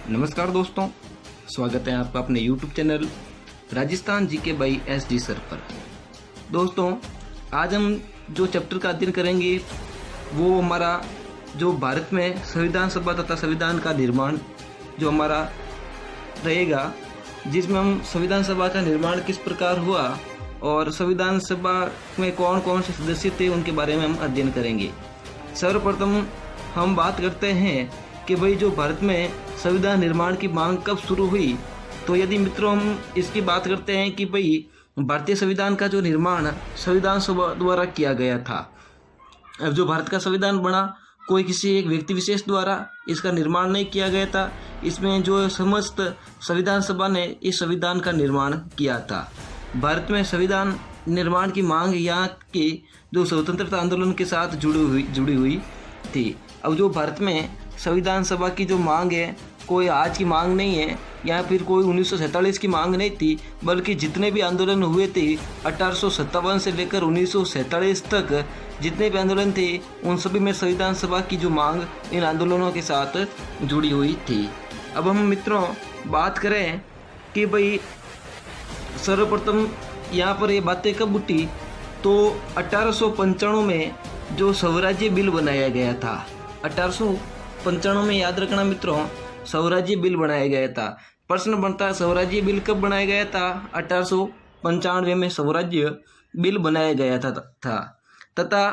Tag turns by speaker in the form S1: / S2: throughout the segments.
S1: नमस्कार दोस्तों, स्वागत है आपका अपने YouTube channel Rajasthan GK by SD sir पर। दोस्तों, आज हम जो चैप्टर का अध्ययन करेंगे वो हमारा जो भारत में संविधान सभा तथा संविधान का निर्माण जो हमारा रहेगा, जिसमें हम संविधान सभा का निर्माण किस प्रकार हुआ और संविधान सभा में कौन कौन से सदस्य थे उनके बारे में हम अध्ययन करेंगे। सर्वप्रथम हम बात करते हैं कि भाई जो भारत में संविधान निर्माण की मांग कब शुरू हुई। तो यदि मित्रों हम इसकी बात करते हैं कि भाई भारतीय संविधान का जो निर्माण संविधान सभा द्वारा किया गया था। अब जो भारत का संविधान बना, कोई किसी एक व्यक्ति विशेष द्वारा इसका निर्माण नहीं किया गया था। इसमें जो समस्त संविधान सभा ने इस संविधान का निर्माण किया था। भारत में संविधान निर्माण की मांग यहाँ के जो स्वतंत्रता आंदोलन के साथ जुड़ी हुई थी। अब जो भारत में संविधान सभा की जो मांग है, कोई आज की मांग नहीं है या फिर कोई 1947 की मांग नहीं थी, बल्कि जितने भी आंदोलन हुए थे 1857 से लेकर 1947 तक जितने भी आंदोलन थे, उन सभी में संविधान सभा की जो मांग इन आंदोलनों के साथ जुड़ी हुई थी। अब हम मित्रों बात करें कि भाई सर्वप्रथम यहाँ पर ये बातें कब उठी, तो 1895 में जो स्वराज्य बिल बनाया गया था। 1895 में, याद रखना मित्रों, स्वराज्य बिल बनाया गया था। प्रश्न बनता है स्वराज्य बिल कब बनाया गया था? 1895 में स्वराज्य बिल बनाया गया था तथा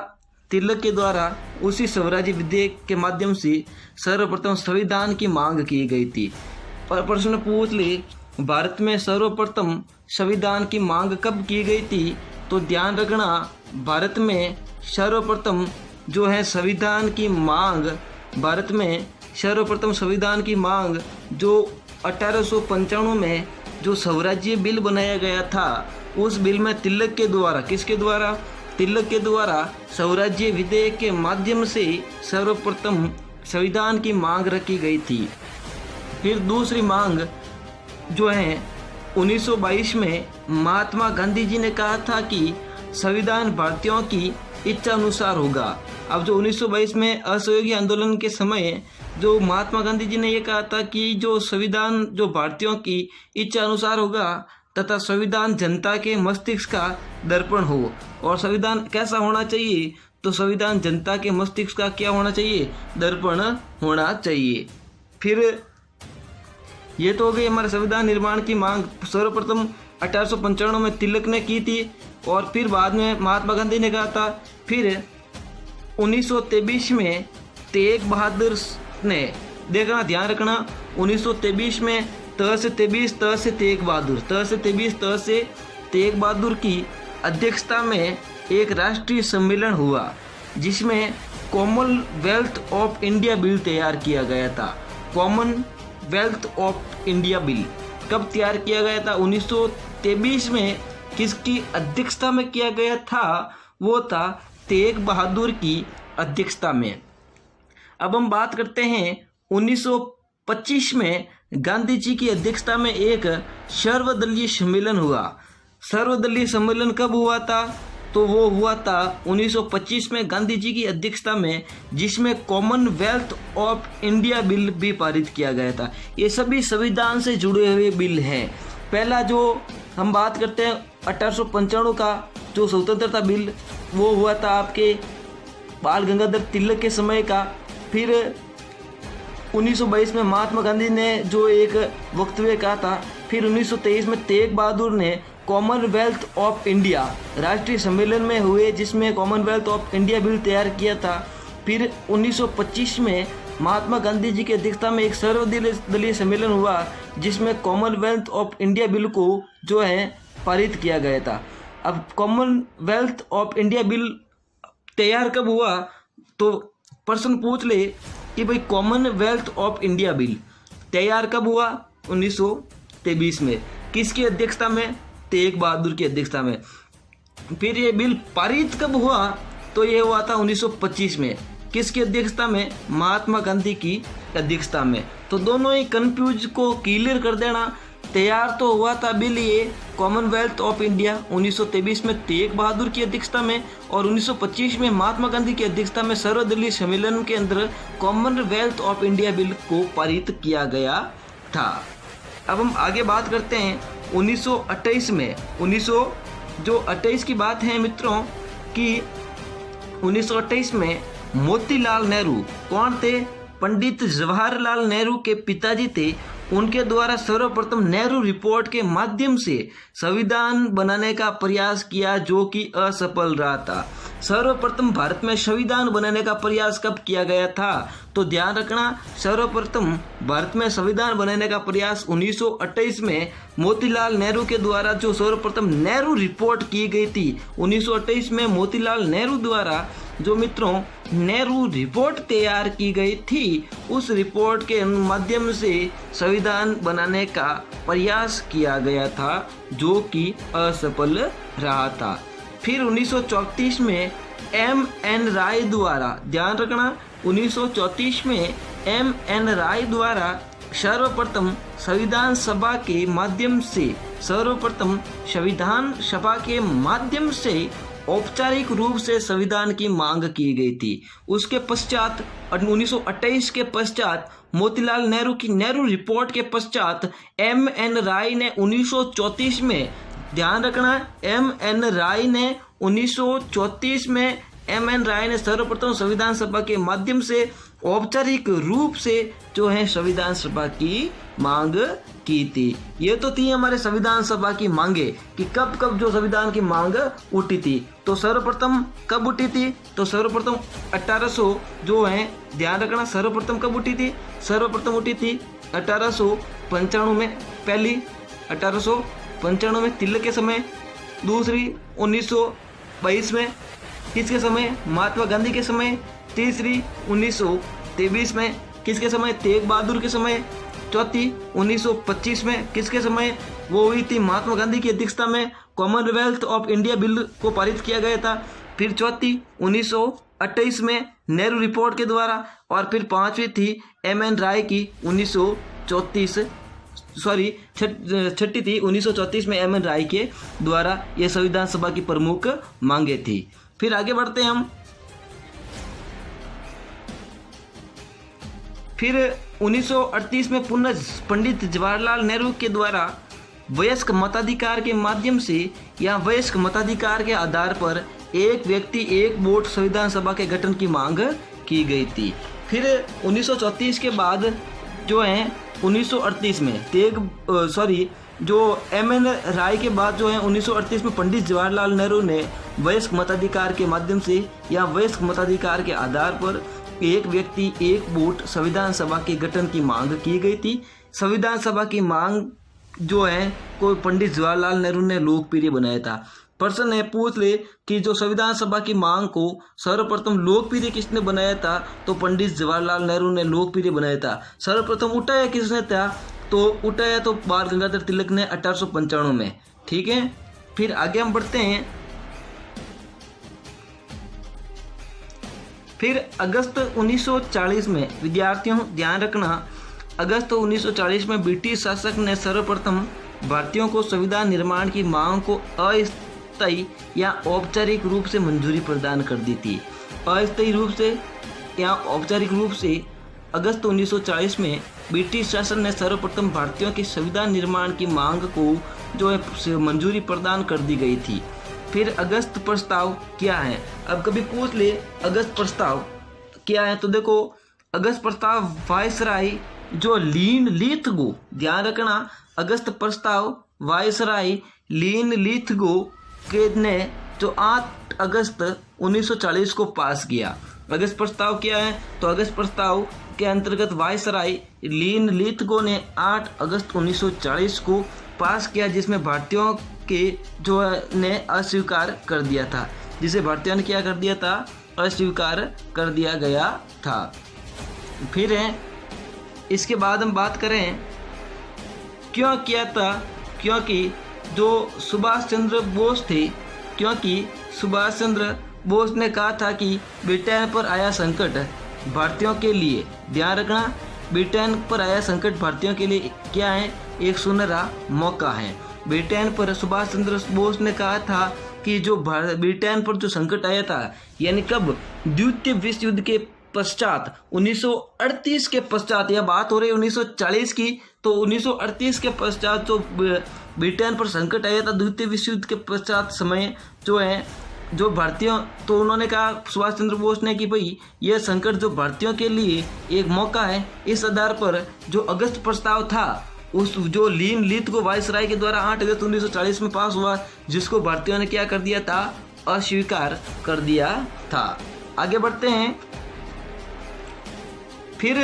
S1: तिलक के द्वारा उसी स्वराज्य विधेयक के माध्यम से सर्वप्रथम संविधान की मांग की गई थी। पर प्रश्न पूछ ले, भारत में सर्वप्रथम संविधान की मांग कब की गई थी? तो ध्यान रखना, भारत में सर्वप्रथम जो है संविधान की मांग, भारत में सर्वप्रथम संविधान की मांग जो 1895 में जो स्वराज्य बिल बनाया गया था, उस बिल में तिलक के द्वारा, किसके द्वारा? तिलक के द्वारा स्वराज्य विधेयक के माध्यम से सर्वप्रथम संविधान की मांग रखी गई थी। फिर दूसरी मांग जो है 1922 में महात्मा गांधी जी ने कहा था कि संविधान भारतीयों की इच्छा अनुसार होगा। अब जो 1922 में असहयोगी आंदोलन के समय जो महात्मा गांधी जी ने ये कहा था कि जो संविधान जो भारतीयों की इच्छा अनुसार होगा तथा संविधान जनता के मस्तिष्क का दर्पण हो। और संविधान कैसा होना चाहिए? तो संविधान जनता के मस्तिष्क का क्या होना चाहिए? दर्पण होना चाहिए। फिर ये तो हो गई हमारे संविधान निर्माण की मांग। सर्वप्रथम 1895 में तिलक ने की थी और फिर बाद में महात्मा गांधी ने कहा था। फिर 1923 में तेग बहादुर ने, देखना ध्यान रखना, 1923 में त से तेग बहादुर की अध्यक्षता में एक राष्ट्रीय सम्मेलन हुआ, जिसमें कॉमनवेल्थ ऑफ इंडिया बिल तैयार किया गया था। कॉमनवेल्थ ऑफ इंडिया बिल कब तैयार किया गया था? 1923 में। किसकी अध्यक्षता में किया गया था? वो था तेग बहादुर की अध्यक्षता में। अब हम बात करते हैं 1925 में गांधी जी की अध्यक्षता में एक सर्वदलीय सम्मेलन हुआ। सर्वदलीय सम्मेलन कब हुआ था? तो वो हुआ था 1925 में गांधी जी की अध्यक्षता में, जिसमें कॉमनवेल्थ ऑफ इंडिया बिल भी पारित किया गया था। ये सभी संविधान से जुड़े हुए बिल हैं। पहला जो हम बात करते हैं 1895 का जो स्वतंत्रता बिल, वो हुआ था आपके बाल गंगाधर तिलक के समय का। फिर 1922 में महात्मा गांधी ने जो एक वक्तव्य कहा था। फिर 1923 में तेग बहादुर ने कॉमनवेल्थ ऑफ इंडिया राष्ट्रीय सम्मेलन में हुए, जिसमें कॉमनवेल्थ ऑफ इंडिया बिल तैयार किया था। फिर 1925 में महात्मा गांधी जी की अध्यक्षता में एक सर्वदलीय सम्मेलन हुआ, जिसमें कॉमनवेल्थ ऑफ इंडिया बिल को जो है पारित किया गया था। अब कॉमनवेल्थ ऑफ इंडिया बिल तैयार कब हुआ? तो प्रश्न पूछ ले कि भाई कॉमनवेल्थ ऑफ इंडिया बिल तैयार कब हुआ? 1923 में। किसकी अध्यक्षता में? तेग बहादुर की अध्यक्षता में। फिर ये बिल पारित कब हुआ? तो ये हुआ था 1925 में। किसकी अध्यक्षता में? महात्मा गांधी की अध्यक्षता में। तो दोनों ही कंफ्यूज को क्लियर कर देना। तैयार तो हुआ था बिल ये कॉमनवेल्थ ऑफ इंडिया 1923 में तेग बहादुर की अध्यक्षता में, और 1925 में महात्मा गांधी की अध्यक्षता में सर्वदलीय सम्मेलन के अंदर कॉमनवेल्थ ऑफ इंडिया बिल को पारित किया गया था। अब हम आगे बात करते हैं 1928 में। 1928 की बात है मित्रों कि 1928 में मोतीलाल नेहरू कौन थे? पंडित जवाहरलाल नेहरू के पिताजी थे। उनके द्वारा सर्वप्रथम नेहरू रिपोर्ट के माध्यम से संविधान बनाने का प्रयास किया, जो कि असफल रहा था। सर्वप्रथम भारत में संविधान बनाने का प्रयास कब किया गया था? तो ध्यान रखना, सर्वप्रथम भारत में संविधान बनाने का प्रयास 1928 में मोतीलाल नेहरू के द्वारा जो सर्वप्रथम नेहरू रिपोर्ट की गई थी। 1928 में मोतीलाल नेहरू द्वारा जो मित्रों नेहरू रिपोर्ट तैयार की गई थी, उस रिपोर्ट के माध्यम से संविधान बनाने का प्रयास किया गया था, जो कि असफल रहा था। फिर 1934 में M.N. राय द्वारा, ध्यान रखना, 1934 में M.N. राय द्वारा सर्वप्रथम संविधान सभा के माध्यम से औपचारिक रूप से संविधान की मांग की गई थी। उसके पश्चात 1928 के पश्चात मोतीलाल नेहरू की नेहरू रिपोर्ट के पश्चात M.N. राय ने 1934 में, ध्यान रखना, M.N. राय ने 1934 में M.N. राय ने सर्वप्रथम संविधान सभा के माध्यम से औपचारिक रूप से जो है संविधान सभा की मांग की थी। ये तो थी हमारे संविधान सभा की मांगे कि कब कब जो संविधान की मांग उठी थी। तो सर्वप्रथम कब उठी थी? तो सर्वप्रथम 1800 जो है, ध्यान रखना, सर्वप्रथम कब उठी थी? सर्वप्रथम उठी थी 1895 में, पहली 1895 में तिलक के समय, दूसरी 1922 में किसके समय? महात्मा गांधी के समय, तीसरी 1923 में किसके समय? तेग बहादुर के समय, चौथी 1925 में किसके समय? वो हुई थी महात्मा गांधी की अध्यक्षता में, कॉमनवेल्थ ऑफ इंडिया बिल को पारित किया गया था। फिर चौथी 1928 में नेहरू रिपोर्ट के द्वारा, और फिर पांचवी थी M.N. राय की छठी थी 1934 में M.N. राय के द्वारा ये संविधान सभा की प्रमुख मांगे थी। फिर आगे बढ़ते हैं हम। फिर 1938 में पुनः पंडित जवाहरलाल नेहरू के द्वारा वयस्क मताधिकार के माध्यम से या वयस्क मताधिकार के आधार पर एक व्यक्ति एक वोट संविधान सभा के गठन की मांग की गई थी। फिर 1934 के बाद जो है 1938 में जो M.N. राय के बाद जो है 1938 में पंडित जवाहरलाल नेहरू ने वयस्क मताधिकार के माध्यम से या वयस्क मताधिकार के आधार पर एक व्यक्ति एक वोट संविधान सभा के गठन की मांग की गई थी। संविधान सभा की मांग जो है कोई पंडित जवाहरलाल नेहरू ने लोकप्रिय बनाया था। प्रश्न है, पूछ ले कि जो संविधान सभा की मांग को सर्वप्रथम लोकप्रिय किसने बनाया था? तो पंडित जवाहरलाल नेहरू ने लोकप्रिय बनाया था। सर्वप्रथम उठाया किसने था? तो उठाया तो बाल गंगाधर तिलक ने 1895 में। ठीक है, फिर आगे हम बढ़ते हैं। फिर अगस्त 1940 में, विद्यार्थियों ध्यान रखना, अगस्त 1940 में ब्रिटिश शासक ने सर्वप्रथम भारतीयों को संविधान निर्माण की मांग को अस्थायी या औपचारिक रूप से मंजूरी प्रदान कर दी थी। अस्थायी रूप से या औपचारिक रूप से अगस्त 1940 में ब्रिटिश शासन ने सर्वप्रथम भारतीयों के संविधान निर्माण की मांग को जो है मंजूरी प्रदान कर दी गई थी। फिर अगस्त प्रस्ताव क्या है? अब कभी पूछ ले अगस्त प्रस्ताव क्या है, तो देखो अगस्त प्रस्ताव वायसराय जो लीन लिथगो, ध्यान रखना, अगस्त प्रस्ताव वायसराय लीन लिथगो के ने जो 8 अगस्त 1940 को पास किया। अगस्त प्रस्ताव क्या है? तो अगस्त प्रस्ताव के अंतर्गत वायसराय लीन लिथगो ने 8 अगस्त 1940 को पास किया, जिसमें भारतीयों के जो ने अस्वीकार कर दिया था, जिसे भारतीयों ने क्या कर दिया था? अस्वीकार कर दिया गया था। फिर है इसके बाद हम बात करें क्यों किया था, क्योंकि जो सुभाष चंद्र बोस थे, क्योंकि सुभाष चंद्र बोस ने कहा था कि ब्रिटेन पर आया संकट भारतीयों के लिए, ध्यान रखना, ब्रिटेन पर आया संकट भारतीयों के लिए क्या है? एक सुनहरा मौका है। ब्रिटेन पर सुभाष चंद्र बोस ने कहा था कि जो ब्रिटेन पर जो संकट आया था, यानी कब? द्वितीय विश्व युद्ध के पश्चात, 1938 के पश्चात, यह बात हो रही 1940 की, तो 1938 के पश्चात जो ब्रिटेन पर संकट आया था द्वितीय विश्व युद्ध के पश्चात समय जो है जो भारतीयों, तो उन्होंने कहा सुभाष चंद्र बोस ने कि भाई यह संकट जो भारतीयों के लिए एक मौका है। इस आधार पर जो अगस्त प्रस्ताव था उस जो लीन लीत को वायसराय के द्वारा 8 अगस्त 1940 में पास हुआ, जिसको भारतीयों ने क्या कर दिया था, अस्वीकार कर दिया था। आगे बढ़ते हैं। फिर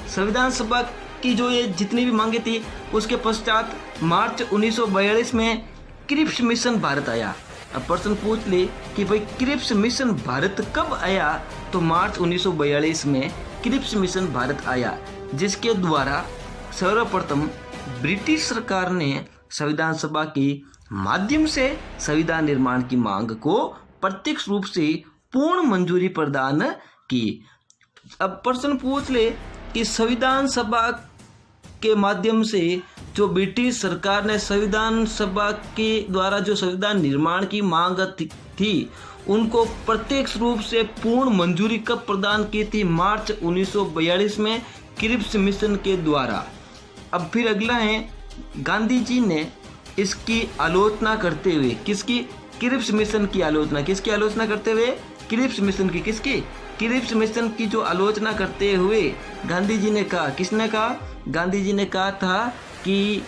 S1: संविधान सभा की जो ये जितनी भी मांगे थी उसके पश्चात मार्च 1942 में क्रिप्स मिशन भारत आया। अब प्रश्न पूछ ले कि भाई क्रिप्स मिशन भारत कब आया, तो मार्च 1942 में क्रिप्स मिशन भारत आया, जिसके द्वारा सर्वप्रथम ब्रिटिश सरकार ने संविधान सभा के माध्यम से संविधान निर्माण की मांग को प्रत्यक्ष रूप से पूर्ण मंजूरी प्रदान की। अब प्रश्न पूछ ले कि संविधान सभा के माध्यम से जो ब्रिटिश सरकार ने संविधान सभा के द्वारा जो संविधान निर्माण की मांग थी उनको प्रत्यक्ष रूप से पूर्ण मंजूरी कब प्रदान की थी, मार्च 1942 में क्रिप्स मिशन के द्वारा। अब फिर अगला है, गांधी जी ने इसकी आलोचना करते हुए, किसकी, क्रिप्स मिशन की आलोचना, किसकी आलोचना करते हुए, क्रिप्स मिशन की, किसकी, क्रिप्स मिशन की जो आलोचना करते हुए गांधी जी ने कहा, किसने कहा, गांधी जी ने कहा था कि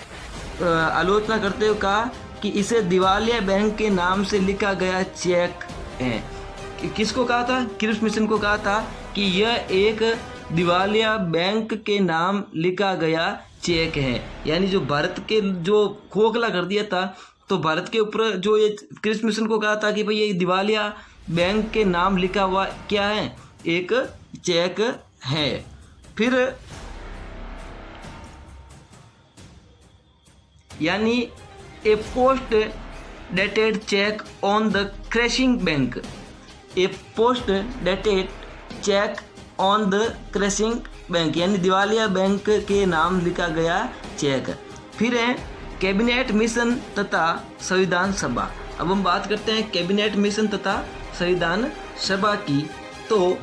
S1: आलोचना करते हुए कहा कि इसे दिवालिया बैंक के नाम से लिखा गया चेक है। किसको कहा था, क्रिप्स मिशन को कहा था कि यह एक दिवालिया बैंक के नाम लिखा गया चेक है, यानी जो भारत के जो खोखला कर दिया था, तो भारत के ऊपर जो ये क्रिप्स मिशन को कहा था कि भाई ये दिवालिया बैंक के नाम लिखा हुआ क्या है, एक चेक है। फिर यानी a post dated cheque on the crashing bank, a post dated cheque on the crashing bank, यानी दिवालिया बैंक के नाम लिखा गया चेक। फिर है कैबिनेट मिशन तथा संविधान सभा। अब हम बात करते हैं कैबिनेट मिशन तथा संविधान सभा की। तो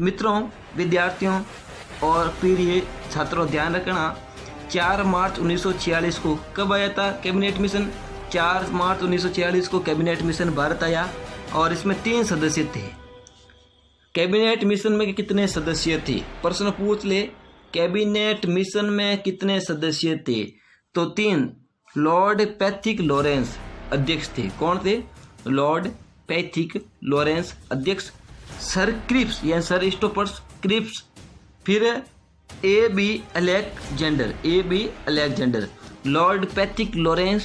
S1: मित्रों, विद्यार्थियों और प्रिय छात्रों, ध्यान रखना 4 मार्च 1946 को कब आया था कैबिनेट मिशन, 4 मार्च 1946 को कैबिनेट मिशन भारत आया और इसमें 3 सदस्य थे। कैबिनेट मिशन में कितने सदस्य थे, प्रश्न पूछ ले, कैबिनेट मिशन में कितने सदस्य थे, तो 3। लॉर्ड पैथिक लॉरेंस अध्यक्ष थे। कौन थे, लॉर्ड पैथिक लॉरेंस अध्यक्ष, सर क्रिप्स या सर स्टोपर्स क्रिप्स, फिर A B. Alexander, Lord Pethick Lawrence,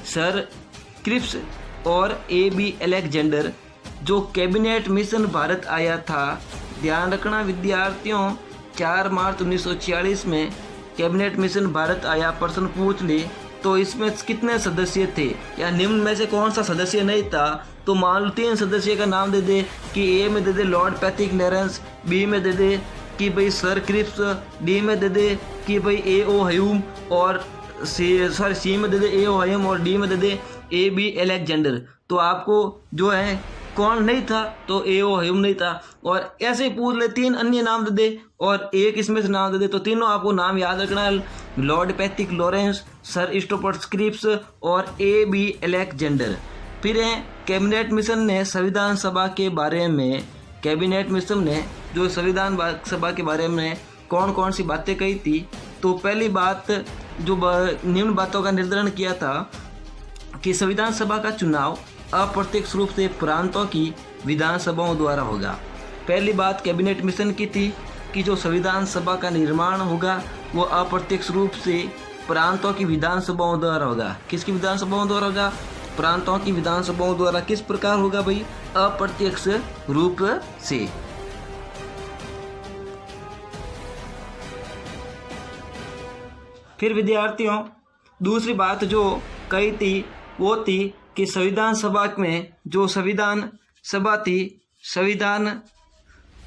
S1: sir Cripps और ए.बी. अलेक्जेंडर जो कैबिनेट मिशन भारत आया था। ध्यान रखना विद्यार्थियों, 4 मार्च 1946 में कैबिनेट मिशन भारत आया। प्रश्न पूछ ले तो इसमें कितने सदस्य थे या निम्न में से कौन सा सदस्य नहीं था, तो मान लो 3 सदस्य का नाम दे दे कि ए में दे दे लॉर्ड पैथिक लॉरेंस, बी में दे दे कि भाई सर क्रिप्स, डी में दे दे कि भाई ए.ओ. ह्यूम और सी में दे दे ए.ओ. ह्यूम और डी में दे दे ए.बी. अलेक्जेंडर। तो आपको जो है कौन नहीं था, तो ए.ओ. ह्यूम नहीं था। और ऐसे ही पूछ ले 3 अन्य नाम दे दे और एक इसमें से नाम दे दे, तो तीनों आपको नाम याद रखना है, lord Pethick Lawrence, sir Stafford Cripps और ए.बी. अलेक्जेंडर। फिर है कैबिनेट मिशन ने संविधान सभा के बारे में, कैबिनेट मिशन ने जो संविधान सभा के बारे में कौन कौन सी बातें कही थी, तो पहली बात जो निम्न बातों का निर्धारण किया था कि संविधान सभा का चुनाव अप्रत्यक्ष रूप से प्रांतों की विधानसभाओं द्वारा होगा। पहली बात कैबिनेट मिशन की थी कि जो संविधान सभा का निर्माण होगा वो अप्रत्यक्ष रूप से प्रांतों की विधानसभाओं द्वारा होगा। किसकी विधानसभाओं द्वारा होगा, प्रांतों की विधानसभाओं द्वारा। किस प्रकार होगा भाई, अप्रत्यक्ष रूप से। फिर विद्यार्थियों, दूसरी बात जो कही थी वो थी कि संविधान सभा में जो संविधान सभा थी, संविधान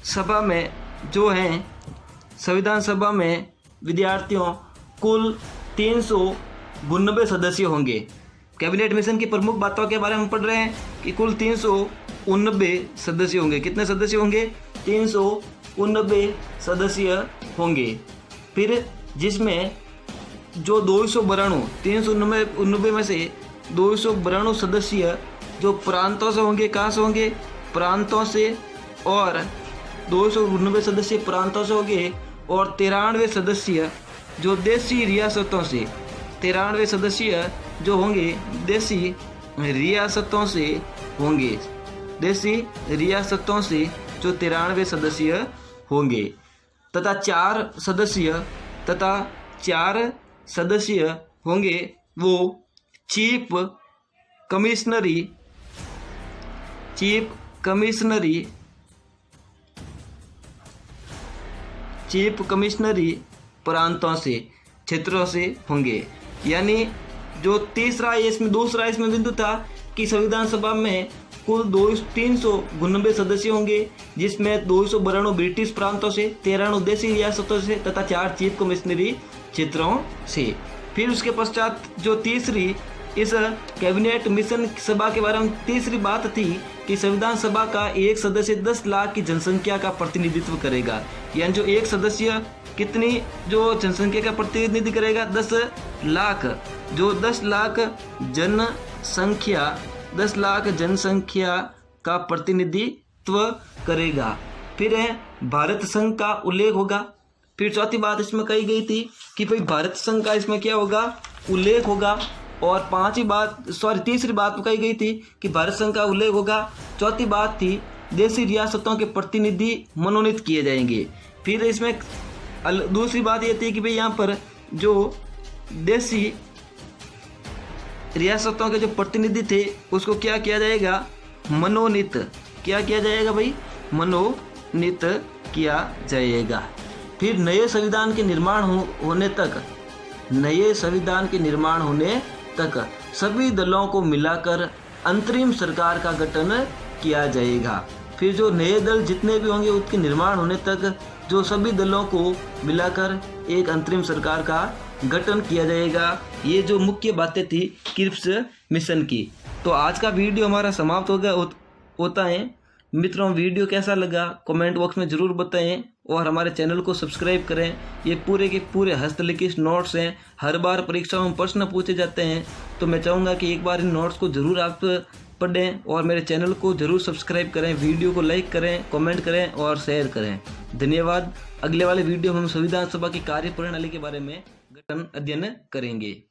S1: सभा में जो है, संविधान सभा में विद्यार्थियों कुल 392 सदस्य होंगे। कैबिनेट मिशन की प्रमुख बातों के बारे में पढ़ रहे हैं कि कुल 389 सदस्य होंगे। कितने सदस्य होंगे, 389 सदस्य होंगे। फिर जिसमें जो 292 399 में से 292 सदस्य जो प्रांतों से होंगे, कहाँ से होंगे, प्रांतों से, और 299 सदस्य प्रांतों से होंगे और 93 सदस्य जो देसी रियासतों से, 93 सदस्य जो होंगे देसी रियासतों से होंगे, देसी रियासतों से जो 93 सदस्य होंगे, तथा 4 सदस्य होंगे वो चीफ कमिश्नरी प्रांतों से, क्षेत्रों से होंगे। यानी जो दूसरा इसमें बिंदु था कि संविधान सभा में कुल 399 सदस्य होंगे, जिसमें 292 ब्रिटिश प्रांतों से, 93 देशी रियासतों से तथा 4 चीफ कमिश्नरी क्षेत्रों से। फिर उसके पश्चात जो तीसरी इस कैबिनेट मिशन सभा के बारे में तीसरी बात थी कि संविधान सभा का एक सदस्य 10 लाख की जनसंख्या का प्रतिनिधित्व करेगा। यानी जो एक सदस्य कितनी जो जनसंख्या का प्रतिनिधित्व करेगा, 10 लाख, जो 10 लाख जनसंख्या का प्रतिनिधित्व करेगा। फिर है भारत संघ का उल्लेख होगा। फिर चौथी बात इसमें कही गई थी कि भाई भारत संघ का इसमें क्या होगा, उल्लेख होगा। और तीसरी बात कही गई थी कि भारत संघ का उल्लेख होगा। चौथी बात थी देशी रियासतों के प्रतिनिधि मनोनीत किए जाएंगे। फिर इसमें दूसरी बात ये थी कि भाई यहाँ पर जो देशी रियासतों के जो प्रतिनिधि थे उसको क्या किया जाएगा, मनोनीत। क्या किया जाएगा भाई, मनोनीत किया जाएगा। फिर नए संविधान के निर्माण होने तक सभी दलों को मिलाकर अंतरिम सरकार का गठन किया जाएगा। फिर जो नए दल जितने भी होंगे उसके निर्माण होने तक जो सभी दलों को मिलाकर एक अंतरिम सरकार का गठन किया जाएगा। ये जो मुख्य बातें थी क्रिप्स मिशन की। तो आज का वीडियो हमारा समाप्त होता है। मित्रों, वीडियो कैसा लगा कमेंट बॉक्स में ज़रूर बताएं और हमारे चैनल को सब्सक्राइब करें। ये पूरे के पूरे हस्तलिखित नोट्स हैं, हर बार परीक्षाओं में प्रश्न पूछे जाते हैं, तो मैं चाहूँगा कि एक बार इन नोट्स को ज़रूर आप पढ़ें और मेरे चैनल को ज़रूर सब्सक्राइब करें, वीडियो को लाइक करें, कमेंट करें और शेयर करें। धन्यवाद। अगले वाले वीडियो में हम संविधान सभा की कार्यप्रणाली के बारे में गठन अध्ययन करेंगे।